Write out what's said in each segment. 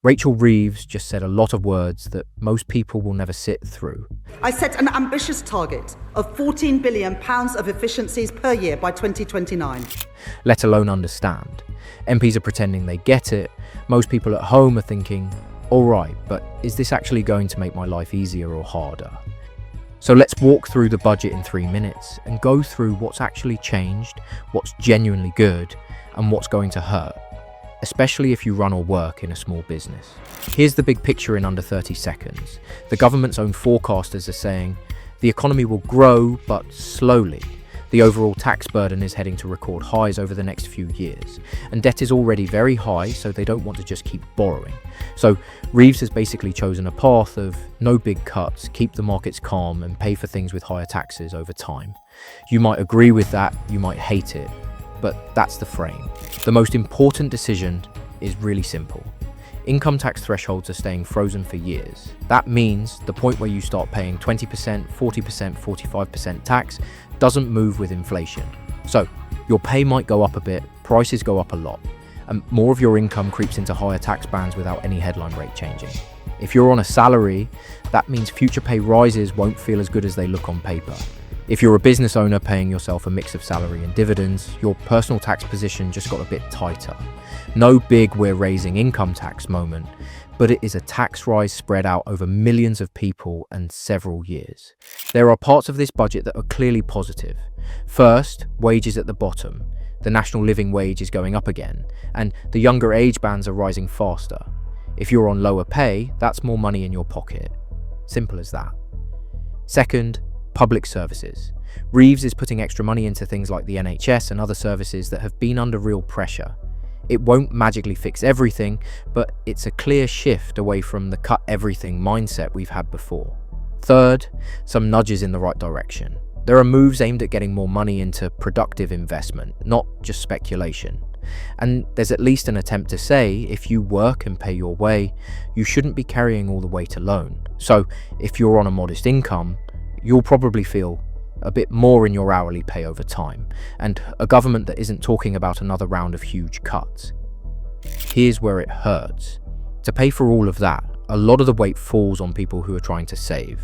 Rachel Reeves just said a lot of words that most people will never sit through. I set an ambitious target of £14 billion of efficiencies per year by 2029. Let alone understand. MPs are pretending they get it. Most people at home are thinking, all right, but is this actually going to make my life easier or harder? So let's walk through the budget in 3 minutes and go through what's actually changed, what's genuinely good, and what's going to hurt, especially if you run or work in a small business. Here's the big picture in under 30 seconds. The government's own forecasters are saying the economy will grow, but slowly. The overall tax burden is heading to record highs over the next few years, and debt is already very high, so they don't want to just keep borrowing. So Reeves has basically chosen a path of no big cuts, keep the markets calm, and pay for things with higher taxes over time. You might agree with that, you might hate it, but that's the frame. The most important decision is really simple. Income tax thresholds are staying frozen for years. That means the point where you start paying 20%, 40%, 45% tax doesn't move with inflation. So your pay might go up a bit, prices go up a lot, and more of your income creeps into higher tax bands without any headline rate changing. If you're on a salary, that means future pay rises won't feel as good as they look on paper. If you're a business owner paying yourself a mix of salary and dividends, your personal tax position just got a bit tighter. No big "we're raising income tax" moment, but it is a tax rise spread out over millions of people and several years. There are parts of this budget that are clearly positive. First, wages at the bottom. The national living wage is going up again, and the younger age bands are rising faster. If you're on lower pay, that's more money in your pocket. Simple as that. Second, public services. Reeves is putting extra money into things like the NHS and other services that have been under real pressure. It won't magically fix everything, but it's a clear shift away from the cut everything mindset we've had before. Third, some nudges in the right direction. There are moves aimed at getting more money into productive investment, not just speculation. And there's at least an attempt to say, if you work and pay your way, you shouldn't be carrying all the weight alone. So if you're on a modest income, you'll probably feel a bit more in your hourly pay over time, and a government that isn't talking about another round of huge cuts. Here's where it hurts. To pay for all of that, a lot of the weight falls on people who are trying to save.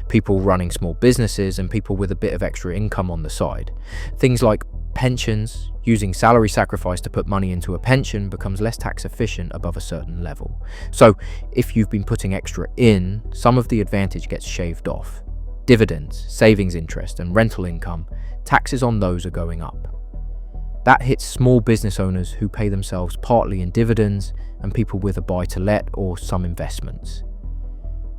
People running small businesses and people with a bit of extra income on the side. Things like pensions, using salary sacrifice to put money into a pension becomes less tax efficient above a certain level. So if you've been putting extra in, some of the advantage gets shaved off. Dividends, savings interest, and rental income, taxes on those are going up. That hits small business owners who pay themselves partly in dividends and people with a buy-to-let or some investments.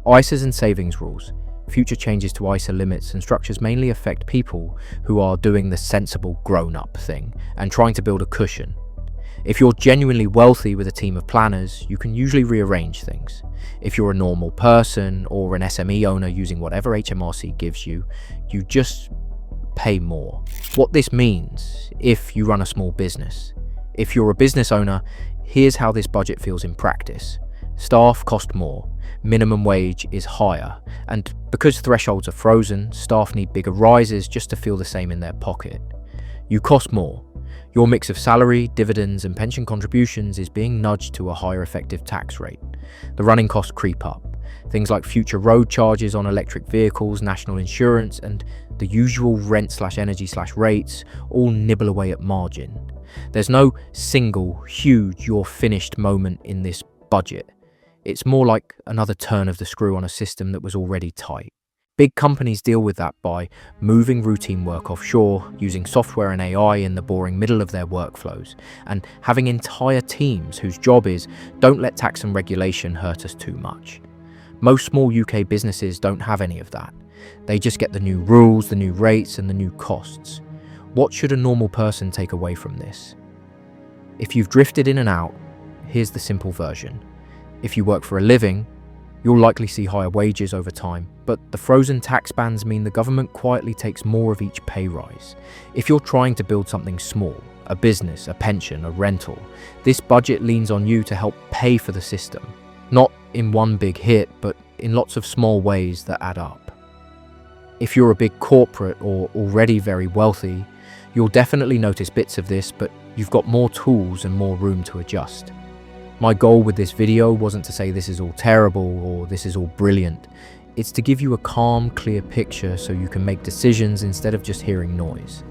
ISAs and savings rules. Future changes to ISA limits and structures mainly affect people who are doing the sensible grown-up thing and trying to build a cushion. If you're genuinely wealthy with a team of planners, you can usually rearrange things. If you're a normal person or an SME owner using whatever HMRC gives you, you just pay more. What this means, if you run a small business. If you're a business owner, here's how this budget feels in practice. Staff cost more, minimum wage is higher, and because thresholds are frozen, staff need bigger rises just to feel the same in their pocket. You cost more. Your mix of salary, dividends, and pension contributions is being nudged to a higher effective tax rate. The running costs creep up. Things like future road charges on electric vehicles, national insurance, and the usual rent/energy/rates all nibble away at margin. There's no single, huge, you're finished moment in this budget. It's more like another turn of the screw on a system that was already tight. Big companies deal with that by moving routine work offshore, using software and AI in the boring middle of their workflows, and having entire teams whose job is, don't let tax and regulation hurt us too much. Most small UK businesses don't have any of that. They just get the new rules, the new rates, and the new costs. What should a normal person take away from this? If you've drifted in and out, here's the simple version. If you work for a living, you'll likely see higher wages over time, but the frozen tax bands mean the government quietly takes more of each pay rise. If you're trying to build something small, a business, a pension, a rental, this budget leans on you to help pay for the system. Not in one big hit, but in lots of small ways that add up. If you're a big corporate or already very wealthy, you'll definitely notice bits of this, but you've got more tools and more room to adjust. My goal with this video wasn't to say this is all terrible or this is all brilliant. It's to give you a calm, clear picture so you can make decisions instead of just hearing noise.